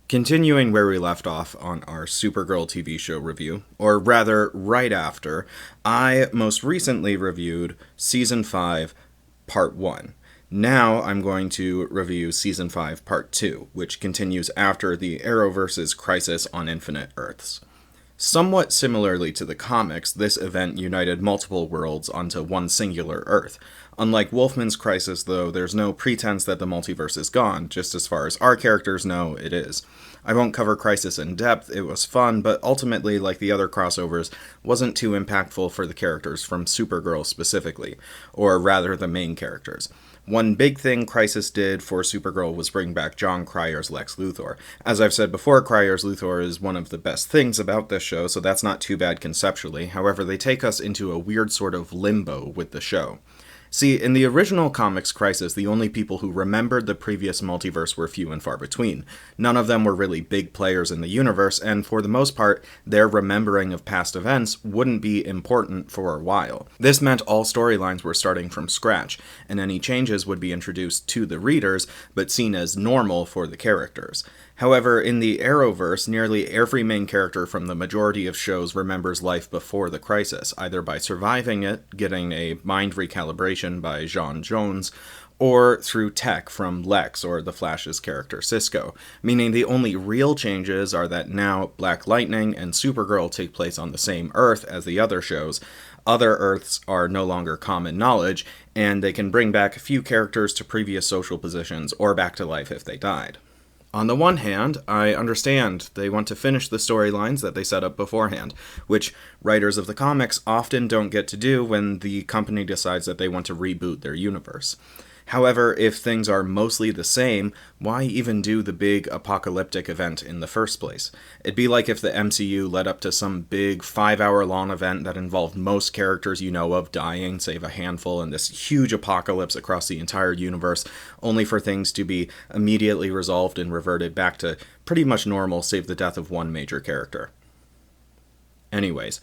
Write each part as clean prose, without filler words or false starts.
Continuing where we left off on our Supergirl TV show review, or rather, right after, I most recently reviewed Season 5, Part 1. Now I'm going to review Season 5, Part 2, which continues after the Arrowverse's Crisis on Infinite Earths. Somewhat similarly to the comics, this event united multiple worlds onto one singular Earth. Unlike Wolfman's Crisis, though, there's no pretense that the multiverse is gone, just as far as our characters know, it is. I won't cover Crisis in depth, it was fun, but ultimately, like the other crossovers, wasn't too impactful for the characters from Supergirl specifically, or rather the main characters. One big thing Crisis did for Supergirl was bring back Jon Cryer's Lex Luthor. As I've said before, Cryer's Luthor is one of the best things about this show, so that's not too bad conceptually. However, they take us into a weird sort of limbo with the show. See, in the original comics Crisis, the only people who remembered the previous multiverse were few and far between. None of them were really big players in the universe, and for the most part, their remembering of past events wouldn't be important for a while. This meant all storylines were starting from scratch, and any changes would be introduced to the readers, but seen as normal for the characters. However, in the Arrowverse, nearly every main character from the majority of shows remembers life before the crisis, either by surviving it, getting a mind recalibration by J'onn J'onzz, or through tech from Lex or the Flash's character Cisco, meaning the only real changes are that now Black Lightning and Supergirl take place on the same Earth as the other shows. Other Earths are no longer common knowledge, and they can bring back a few characters to previous social positions or back to life if they died. On the one hand, I understand they want to finish the storylines that they set up beforehand, which writers of the comics often don't get to do when the company decides that they want to reboot their universe. However, if things are mostly the same, why even do the big apocalyptic event in the first place? It'd be like if the MCU led up to some big 5-hour-long event that involved most characters you know of dying, save a handful, and this huge apocalypse across the entire universe, only for things to be immediately resolved and reverted back to pretty much normal, save the death of one major character. Anyways,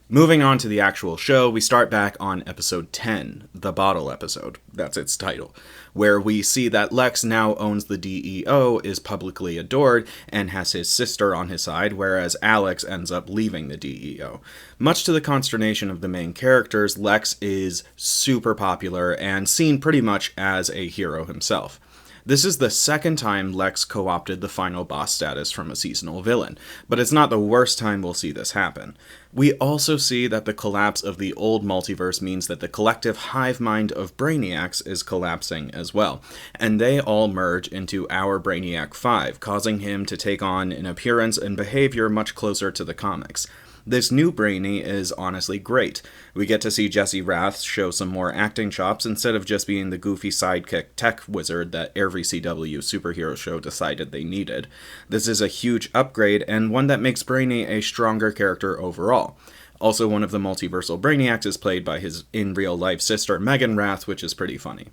moving on to the actual show, we start back on episode 10, the bottle episode, that's its title, where we see that Lex now owns the DEO, is publicly adored, and has his sister on his side, whereas Alex ends up leaving the DEO. Much to the consternation of the main characters, Lex is super popular and seen pretty much as a hero himself. This is the second time Lex co-opted the final boss status from a seasonal villain, but it's not the worst time we'll see this happen. We also see that the collapse of the old multiverse means that the collective hive mind of Brainiacs is collapsing as well, and they all merge into our Brainiac 5, causing him to take on an appearance and behavior much closer to the comics. This new Brainy is honestly great. We get to see Jesse Rath show some more acting chops instead of just being the goofy sidekick tech wizard that every CW superhero show decided they needed. This is a huge upgrade, and one that makes Brainy a stronger character overall. Also, one of the multiversal Brainiacs is played by his in-real-life sister Megan Rath, which is pretty funny.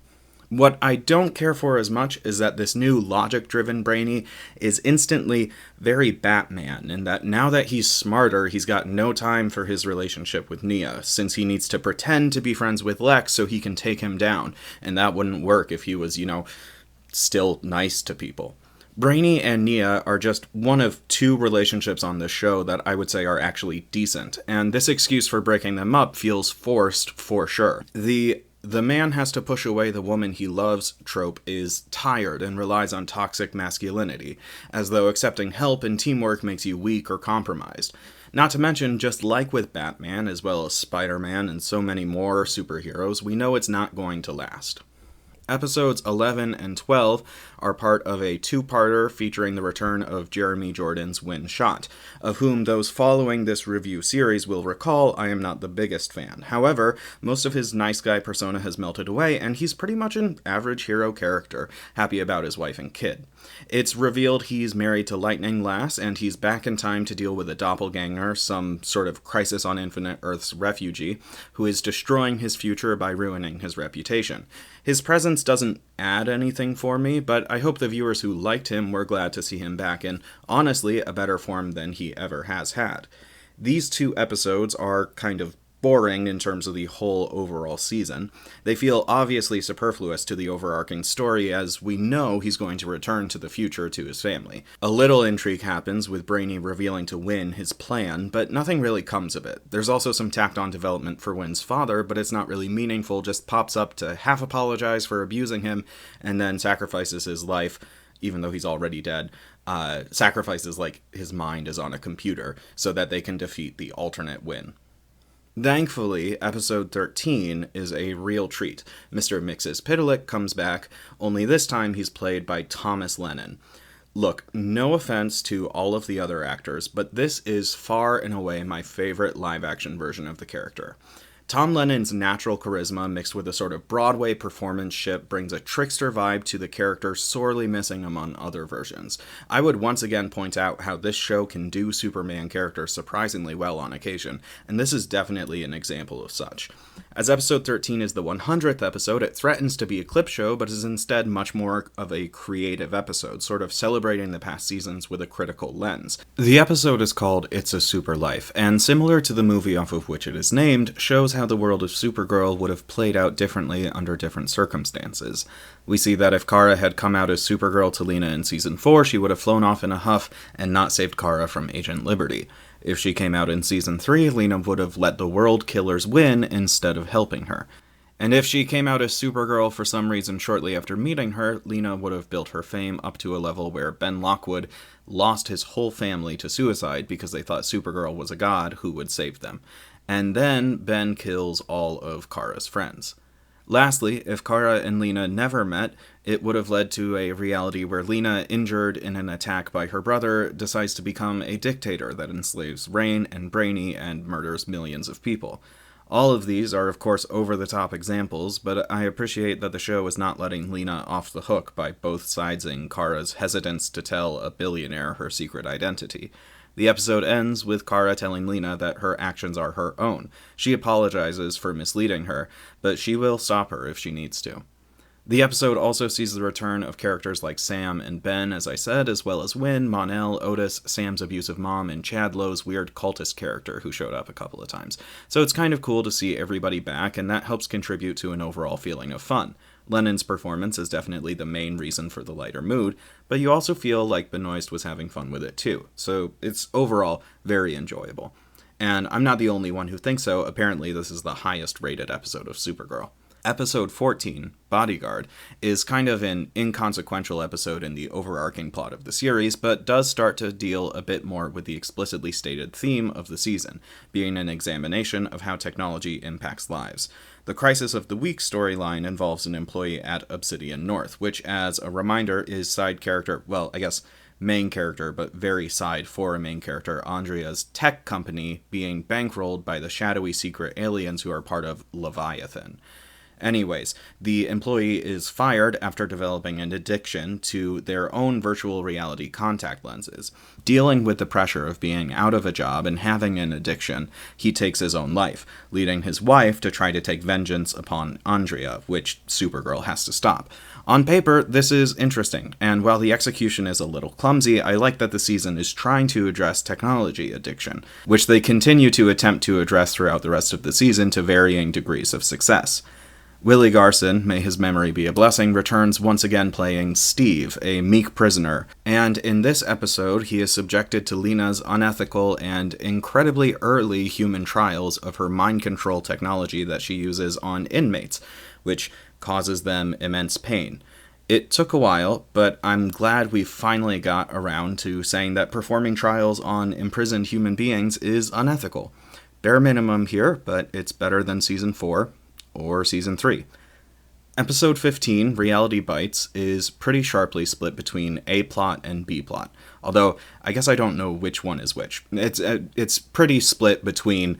What I don't care for as much is that this new logic-driven Brainy is instantly very Batman, and that now that he's smarter, he's got no time for his relationship with Nia, since he needs to pretend to be friends with Lex so he can take him down, and that wouldn't work if he was, still nice to people. Brainy and Nia are just one of two relationships on this show that I would say are actually decent, and this excuse for breaking them up feels forced for sure. The man has to push away the woman he loves trope is tired and relies on toxic masculinity, as though accepting help and teamwork makes you weak or compromised. Not to mention, just like with Batman, as well as Spider-Man and so many more superheroes, we know it's not going to last. Episodes 11 and 12 are part of a two-parter featuring the return of Jeremy Jordan's Winn, of whom those following this review series will recall I am not the biggest fan. However, most of his nice guy persona has melted away, and he's pretty much an average hero character, happy about his wife and kid. It's revealed he's married to Lightning Lass, and he's back in time to deal with a doppelganger, some sort of Crisis on Infinite Earths refugee, who is destroying his future by ruining his reputation. His presence doesn't add anything for me, but I hope the viewers who liked him were glad to see him back in, honestly, a better form than he ever has had. These two episodes are kind of boring in terms of the whole overall season. They feel obviously superfluous to the overarching story, as we know he's going to return to the future to his family. A little intrigue happens with Brainy revealing to Winn his plan, but nothing really comes of it. There's also some tacked-on development for Winn's father, but it's not really meaningful, just pops up to half apologize for abusing him, and then sacrifices his life, even though he's already dead, sacrifices like his mind is on a computer so that they can defeat the alternate Winn. Thankfully, episode 13 is a real treat. Mr. Mxyzptlk comes back, only this time he's played by Thomas Lennon. Look, no offense to all of the other actors, but this is far and away my favorite live-action version of the character. Tom Lennon's natural charisma mixed with a sort of Broadway performance ship brings a trickster vibe to the character sorely missing among other versions. I would once again point out how this show can do Superman characters surprisingly well on occasion, and this is definitely an example of such. As episode 13 is the 100th episode, it threatens to be a clip show, but is instead much more of a creative episode, sort of celebrating the past seasons with a critical lens. The episode is called It's a Super Life, and similar to the movie off of which it is named, shows how the world of Supergirl would have played out differently under different circumstances. We see that if Kara had come out as Supergirl to Lena in Season 4, she would have flown off in a huff and not saved Kara from Agent Liberty. If she came out in Season 3, Lena would have let the world killers win instead of helping her. And if she came out as Supergirl for some reason shortly after meeting her, Lena would have built her fame up to a level where Ben Lockwood lost his whole family to suicide because they thought Supergirl was a god who would save them. And then Ben kills all of Kara's friends. Lastly, if Kara and Lena never met, it would have led to a reality where Lena, injured in an attack by her brother, decides to become a dictator that enslaves Rain and Brainy and murders millions of people. All of these are, of course, over-the-top examples, but I appreciate that the show is not letting Lena off the hook by both sidesing Kara's hesitance to tell a billionaire her secret identity. The episode ends with Kara telling Lena that her actions are her own. She apologizes for misleading her, but she will stop her if she needs to. The episode also sees the return of characters like Sam and Ben, as I said, as well as Winn, Mon-El, Otis, Sam's abusive mom, and Chad Lowe's weird cultist character who showed up a couple of times. So it's kind of cool to see everybody back, and that helps contribute to an overall feeling of fun. Lennon's performance is definitely the main reason for the lighter mood, but you also feel like Benoist was having fun with it too, so it's overall very enjoyable. And I'm not the only one who thinks so. Apparently this is the highest rated episode of Supergirl. Episode 14, Bodyguard, is kind of an inconsequential episode in the overarching plot of the series, but does start to deal a bit more with the explicitly stated theme of the season, being an examination of how technology impacts lives. The Crisis of the Week storyline involves an employee at Obsidian North, which, as a reminder, is side character, well, I guess main character, but very side for a main character, Andrea's tech company being bankrolled by the shadowy secret aliens who are part of Leviathan. Anyways, the employee is fired after developing an addiction to their own virtual reality contact lenses. Dealing with the pressure of being out of a job and having an addiction, he takes his own life, leading his wife to try to take vengeance upon Andrea, which Supergirl has to stop. On paper, this is interesting, and while the execution is a little clumsy, I like that the season is trying to address technology addiction, which they continue to attempt to address throughout the rest of the season to varying degrees of success. Willie Garson, may his memory be a blessing, returns once again playing Steve, a meek prisoner, and in this episode he is subjected to Lena's unethical and incredibly early human trials of her mind control technology that she uses on inmates, which causes them immense pain. It took a while, but I'm glad we finally got around to saying that performing trials on imprisoned human beings is unethical. Bare minimum here, but it's better than Season 4. Or Season 3. Episode 15, Reality Bites, is pretty sharply split between A-plot and B-plot, although I guess I don't know which one is which. It's pretty split between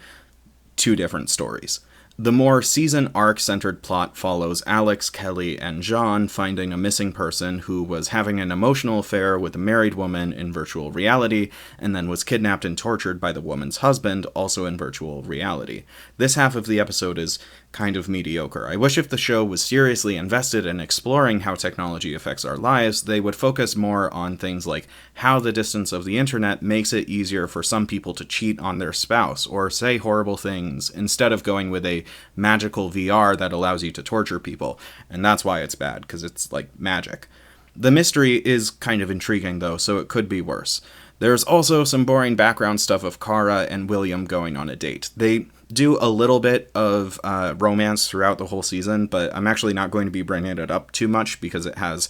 two different stories. The more season arc-centered plot follows Alex, Kelly, and John finding a missing person who was having an emotional affair with a married woman in virtual reality, and then was kidnapped and tortured by the woman's husband, also in virtual reality. This half of the episode is kind of mediocre. I wish if the show was seriously invested in exploring how technology affects our lives, they would focus more on things like how the distance of the internet makes it easier for some people to cheat on their spouse or say horrible things, instead of going with a magical VR that allows you to torture people. And that's why it's bad, because it's like magic. The mystery is kind of intriguing though, so it could be worse. There's also some boring background stuff of Kara and William going on a date. They do a little bit of romance throughout the whole season, but I'm actually not going to be bringing it up too much because it has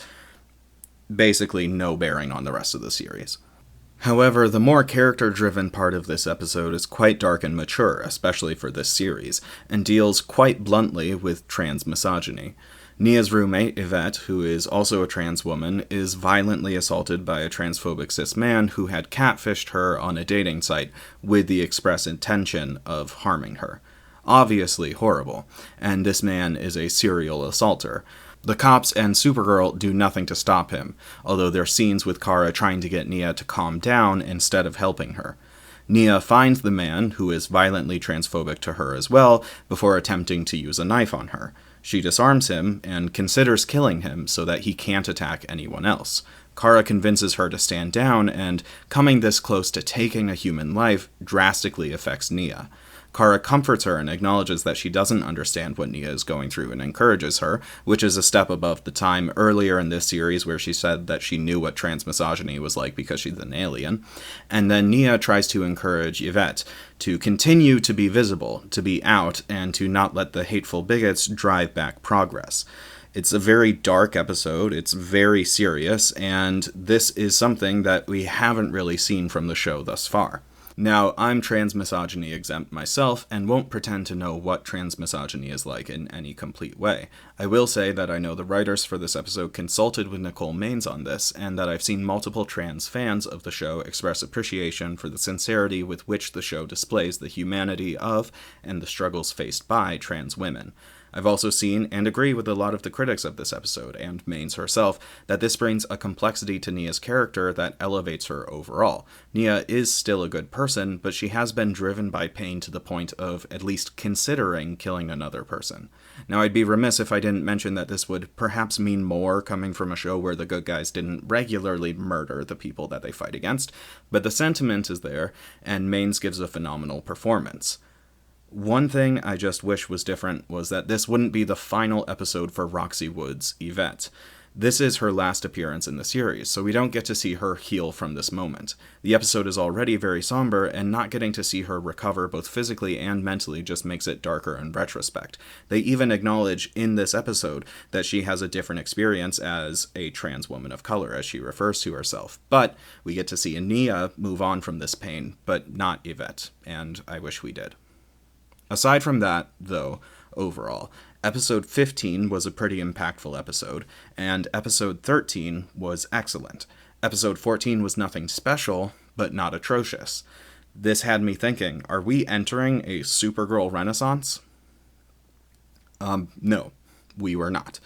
basically no bearing on the rest of the series. However, the more character-driven part of this episode is quite dark and mature, especially for this series, and deals quite bluntly with trans misogyny. Nia's roommate, Yvette, who is also a trans woman, is violently assaulted by a transphobic cis man who had catfished her on a dating site with the express intention of harming her. Obviously horrible, and this man is a serial assaulter. The cops and Supergirl do nothing to stop him, although there are scenes with Kara trying to get Nia to calm down instead of helping her. Nia finds the man, who is violently transphobic to her as well, before attempting to use a knife on her. She disarms him and considers killing him so that he can't attack anyone else. Kara convinces her to stand down, and coming this close to taking a human life drastically affects Nia. Kara comforts her and acknowledges that she doesn't understand what Nia is going through and encourages her, which is a step above the time earlier in this series where she said that she knew what transmisogyny was like because she's an alien. And then Nia tries to encourage Yvette to continue to be visible, to be out, and to not let the hateful bigots drive back progress. It's a very dark episode, it's very serious, and this is something that we haven't really seen from the show thus far. Now, I'm transmisogyny exempt myself, and won't pretend to know what transmisogyny is like in any complete way. I will say that I know the writers for this episode consulted with Nicole Maines on this, and that I've seen multiple trans fans of the show express appreciation for the sincerity with which the show displays the humanity of and the struggles faced by trans women. I've also seen and agree with a lot of the critics of this episode, and Maines herself, that this brings a complexity to Nia's character that elevates her overall. Nia is still a good person, but she has been driven by pain to the point of at least considering killing another person. Now, I'd be remiss if I didn't mention that this would perhaps mean more coming from a show where the good guys didn't regularly murder the people that they fight against, but the sentiment is there, and Maines gives a phenomenal performance. One thing I just wish was different was that this wouldn't be the final episode for Roxy Wood's Yvette. This is her last appearance in the series, so we don't get to see her heal from this moment. The episode is already very somber, and not getting to see her recover both physically and mentally just makes it darker in retrospect. They even acknowledge in this episode that she has a different experience as a trans woman of color, as she refers to herself. But we get to see Nia move on from this pain, but not Yvette, and I wish we did. Aside from that, though, overall, episode 15 was a pretty impactful episode, and episode 13 was excellent. Episode 14 was nothing special, but not atrocious. This had me thinking, are we entering a Supergirl renaissance? No, we were not.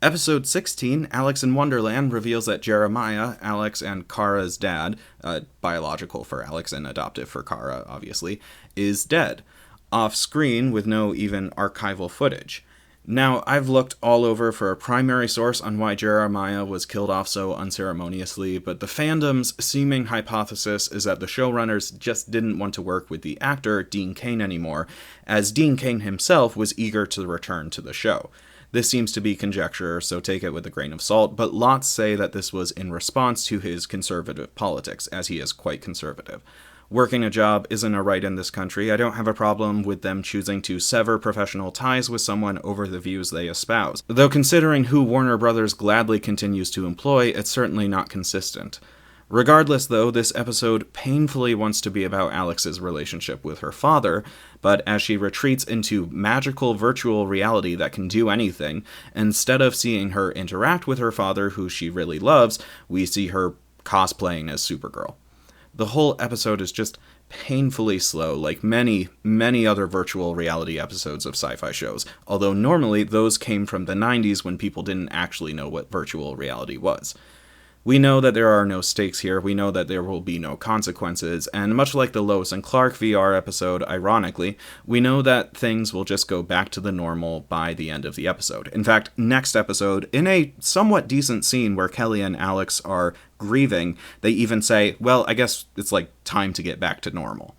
Episode 16, Alex in Wonderland, reveals that Jeremiah, Alex and Kara's dad, biological for Alex and adoptive for Kara, obviously, is dead. Off-screen with no even archival footage. Now, I've looked all over for a primary source on why Jeremiah was killed off so unceremoniously, but the fandom's seeming hypothesis is that the showrunners just didn't want to work with the actor, Dean Cain, anymore, as Dean Cain himself was eager to return to the show. This seems to be conjecture, so take it with a grain of salt, but lots say that this was in response to his conservative politics, as he is quite conservative. Working a job isn't a right in this country. I don't have a problem with them choosing to sever professional ties with someone over the views they espouse. Though considering who Warner Brothers gladly continues to employ, it's certainly not consistent. Regardless, though, this episode painfully wants to be about Alex's relationship with her father, but as she retreats into magical virtual reality that can do anything, instead of seeing her interact with her father, who she really loves, we see her cosplaying as Supergirl. The whole episode is just painfully slow, like many, many other virtual reality episodes of sci-fi shows, although normally those came from the 90s when people didn't actually know what virtual reality was. We know that there are no stakes here, we know that there will be no consequences, and much like the Lois and Clark VR episode, ironically, we know that things will just go back to the normal by the end of the episode. In fact, next episode, in a somewhat decent scene where Kelly and Alex are grieving, they even say, well, I guess it's like time to get back to normal.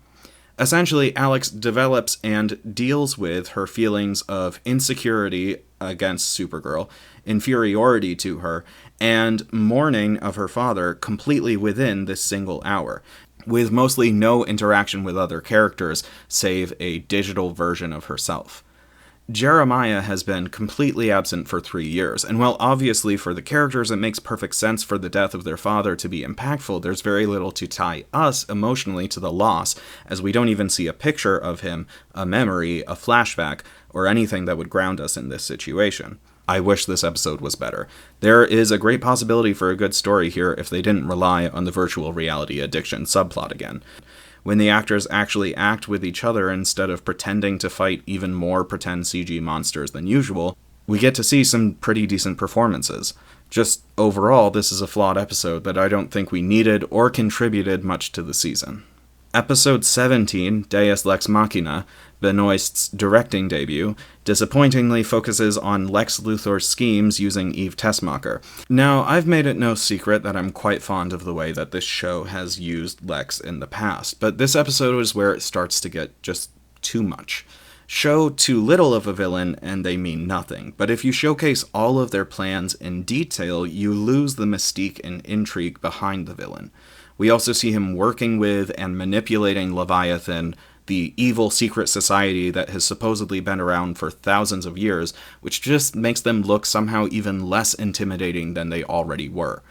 Essentially, Alex develops and deals with her feelings of insecurity against Supergirl, inferiority to her, and mourning of her father completely within this single hour, with mostly no interaction with other characters save a digital version of herself. Jeremiah has been completely absent for 3 years, and while obviously for the characters it makes perfect sense for the death of their father to be impactful, there's very little to tie us emotionally to the loss, as we don't even see a picture of him, a memory, a flashback, or anything that would ground us in this situation. I wish this episode was better. There is a great possibility for a good story here if they didn't rely on the virtual reality addiction subplot again. When the actors actually act with each other instead of pretending to fight even more pretend CG monsters than usual, we get to see some pretty decent performances. Just overall, this is a flawed episode that I don't think we needed or contributed much to the season. Episode 17, Deus Lex Machina, Benoist's directing debut, disappointingly focuses on Lex Luthor's schemes using Eve Tessmacher. Now, I've made it no secret that I'm quite fond of the way that this show has used Lex in the past, but this episode is where it starts to get just too much. Show too little of a villain and they mean nothing, but if you showcase all of their plans in detail, you lose the mystique and intrigue behind the villain. We also see him working with and manipulating Leviathan, the evil secret society that has supposedly been around for thousands of years, which just makes them look somehow even less intimidating than they already were.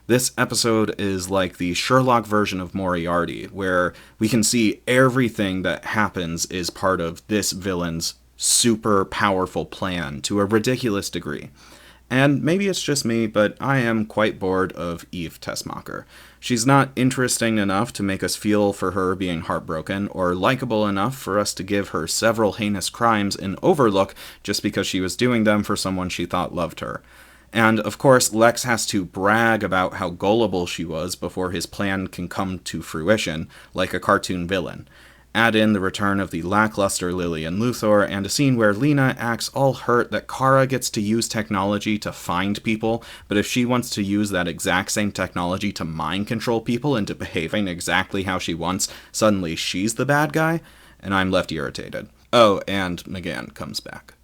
This episode is like the Sherlock version of Moriarty, where we can see everything that happens is part of this villain's super powerful plan to a ridiculous degree. And maybe it's just me, but I am quite bored of Eve Tessmacher. She's not interesting enough to make us feel for her being heartbroken, or likable enough for us to give her several heinous crimes an overlook just because she was doing them for someone she thought loved her. And, of course, Lex has to brag about how gullible she was before his plan can come to fruition, like a cartoon villain. Add in the return of the lackluster Lillian Luthor, and a scene where Lena acts all hurt that Kara gets to use technology to find people, but if she wants to use that exact same technology to mind control people into behaving exactly how she wants, suddenly she's the bad guy, and I'm left irritated. Oh, and McGann comes back.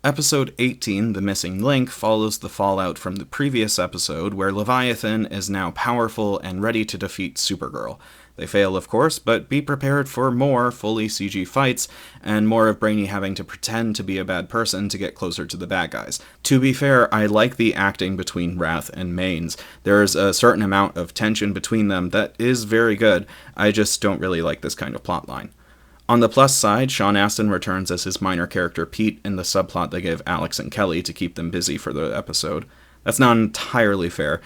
Episode 18, The Missing Link, follows the fallout from the previous episode, where Leviathan is now powerful and ready to defeat Supergirl. They fail, of course, but be prepared for more fully CG fights, and more of Brainy having to pretend to be a bad person to get closer to the bad guys. To be fair, I like the acting between Wrath and Maines. There's a certain amount of tension between them that is very good. I just don't really like this kind of plotline. On the plus side, Sean Astin returns as his minor character Pete in the subplot they give Alex and Kelly to keep them busy for the episode. That's not entirely fair.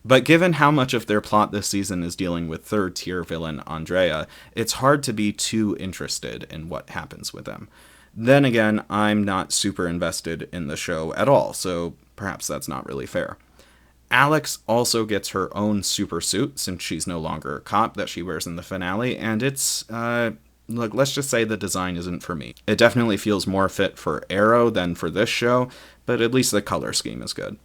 But given how much of their plot this season is dealing with third-tier villain Andrea, it's hard to be too interested in what happens with them. Then again, I'm not super invested in the show at all, so perhaps that's not really fair. Alex also gets her own super suit, since she's no longer a cop, that she wears in the finale, and it's, look, let's just say the design isn't for me. It definitely feels more fit for Arrow than for this show, but at least the color scheme is good.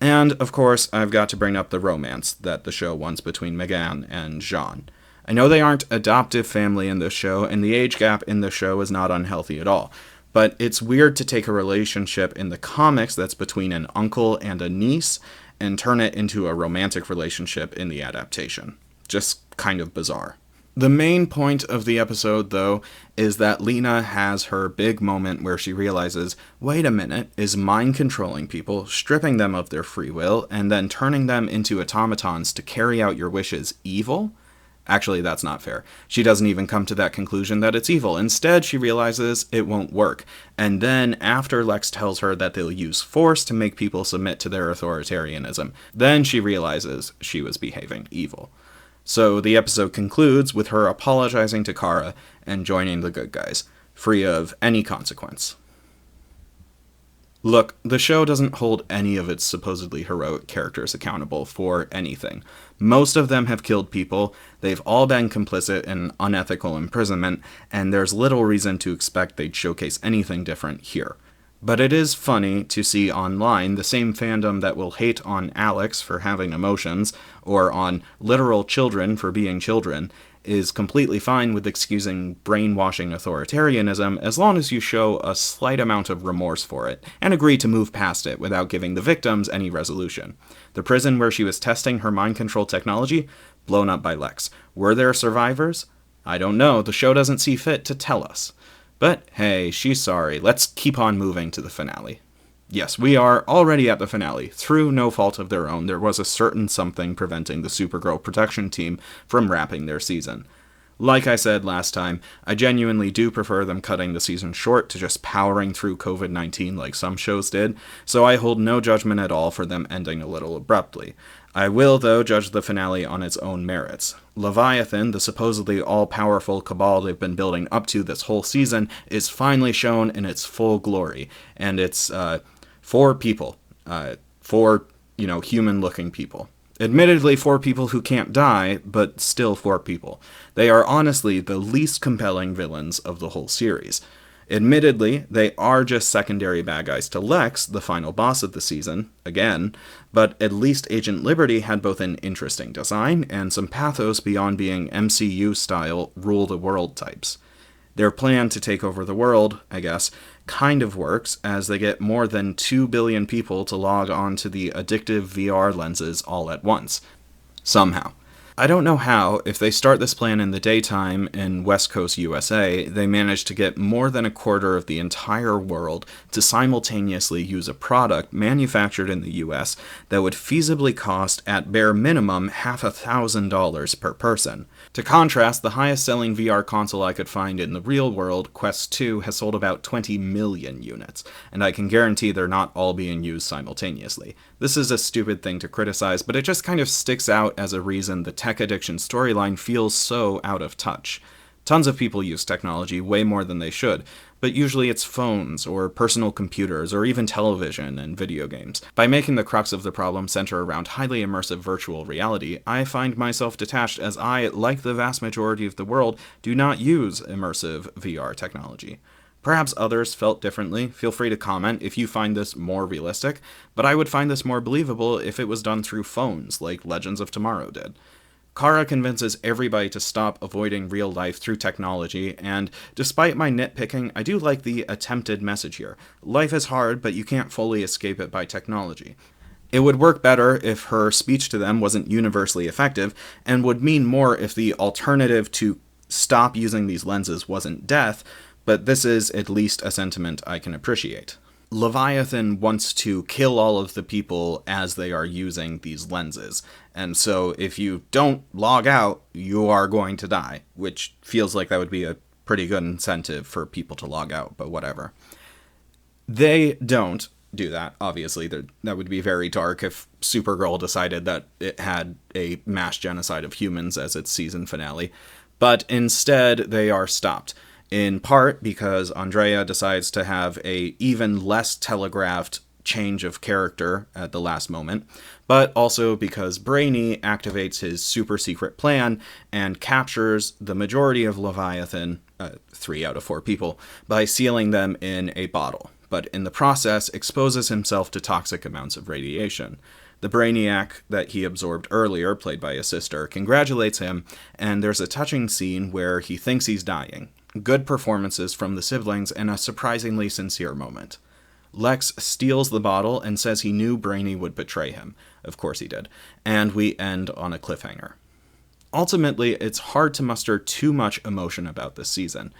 And, of course, I've got to bring up the romance that the show wants between McGann and Jean. I know they aren't adoptive family in this show, and the age gap in the show is not unhealthy at all, but it's weird to take a relationship in the comics that's between an uncle and a niece and turn it into a romantic relationship in the adaptation. Just kind of bizarre. The main point of the episode, though, is that Lena has her big moment where she realizes, wait a minute, is mind controlling people, stripping them of their free will, and then turning them into automatons to carry out your wishes evil? Actually, that's not fair. She doesn't even come to that conclusion that it's evil. Instead, she realizes it won't work. And then, after Lex tells her that they'll use force to make people submit to their authoritarianism, then she realizes she was behaving evil. So the episode concludes with her apologizing to Kara and joining the good guys, free of any consequence. Look, the show doesn't hold any of its supposedly heroic characters accountable for anything. Most of them have killed people, they've all been complicit in unethical imprisonment, and there's little reason to expect they'd showcase anything different here. But it is funny to see online the same fandom that will hate on Alex for having emotions, or on literal children for being children, is completely fine with excusing brainwashing authoritarianism as long as you show a slight amount of remorse for it, and agree to move past it without giving the victims any resolution. The prison where she was testing her mind control technology? Blown up by Lex. Were there survivors? I don't know, the show doesn't see fit to tell us. But hey, she's sorry, let's keep on moving to the finale. Yes, we are already at the finale. Through no fault of their own, there was a certain something preventing the Supergirl production team from wrapping their season. Like I said last time, I genuinely do prefer them cutting the season short to just powering through COVID-19 like some shows did, so I hold no judgment at all for them ending a little abruptly. I will, though, judge the finale on its own merits. Leviathan, the supposedly all-powerful cabal they've been building up to this whole season, is finally shown in its full glory, and it's, four people. Human-looking people. Admittedly, 4 people who can't die, but still 4 people. They are honestly the least compelling villains of the whole series. Admittedly, they are just secondary bad guys to Lex, the final boss of the season, again, but at least Agent Liberty had both an interesting design and some pathos beyond being MCU-style rule-the-world types. Their plan to take over the world, I guess, kind of works, as they get more than 2 billion people to log on to the addictive VR lenses all at once. Somehow. I don't know how, if they start this plan in the daytime in West Coast USA, they manage to get more than a quarter of the entire world to simultaneously use a product manufactured in the US that would feasibly cost, at bare minimum, $1,000 per person. To contrast, the highest selling VR console I could find in the real world, Quest 2, has sold about 20 million units, and I can guarantee they're not all being used simultaneously. This is a stupid thing to criticize, but it just kind of sticks out as a reason the tech addiction storyline feels so out of touch. Tons of people use technology way more than they should, but usually it's phones, or personal computers, or even television and video games. By making the crux of the problem center around highly immersive virtual reality, I find myself detached as I, like the vast majority of the world, do not use immersive VR technology. Perhaps others felt differently. Feel free to comment if you find this more realistic, but I would find this more believable if it was done through phones, like Legends of Tomorrow did. Kara convinces everybody to stop avoiding real life through technology, and despite my nitpicking, I do like the attempted message here. Life is hard, but you can't fully escape it by technology. It would work better if her speech to them wasn't universally effective, and would mean more if the alternative to stop using these lenses wasn't death, but this is at least a sentiment I can appreciate. Leviathan wants to kill all of the people as they are using these lenses, and so if you don't log out, you are going to die, which feels like that would be a pretty good incentive for people to log out, but whatever. They don't do that, obviously. That would be very dark if Supergirl decided that it had a mass genocide of humans as its season finale, but instead they are stopped. In part because Andrea decides to have a even less telegraphed change of character at the last moment, but also because Brainy activates his super secret plan and captures the majority of Leviathan, 3 out of 4 people, by sealing them in a bottle, but in the process exposes himself to toxic amounts of radiation. The Brainiac that he absorbed earlier, played by his sister, congratulates him, and there's a touching scene where he thinks he's dying. Good performances from the siblings and a surprisingly sincere moment. Lex steals the bottle and says he knew Brainy would betray him. Of course he did. And we end on a cliffhanger. Ultimately, it's hard to muster too much emotion about this season.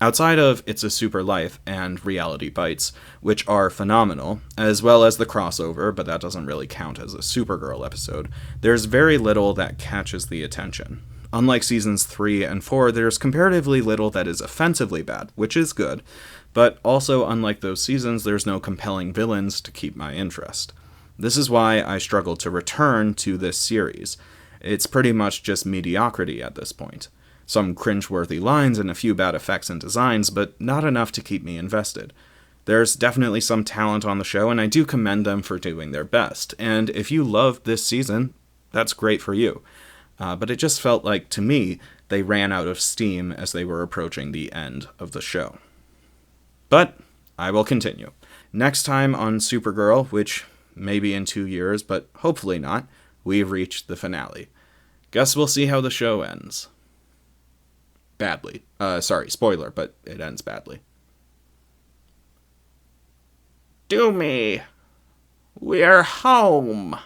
Outside of It's a Super Life and Reality Bites, which are phenomenal, as well as the crossover, but that doesn't really count as a Supergirl episode, there's very little that catches the attention. Unlike seasons 3 and 4, there's comparatively little that is offensively bad, which is good, but also unlike those seasons, there's no compelling villains to keep my interest. This is why I struggle to return to this series. It's pretty much just mediocrity at this point. Some cringeworthy lines and a few bad effects and designs, but not enough to keep me invested. There's definitely some talent on the show, and I do commend them for doing their best. And if you loved this season, that's great for you. But it just felt like, to me, they ran out of steam as they were approaching the end of the show. But I will continue. Next time on Supergirl, which may be in 2 years, but hopefully not, we've reached the finale. Guess we'll see how the show ends. Badly. Sorry, spoiler, but it ends badly. Do me. We're home.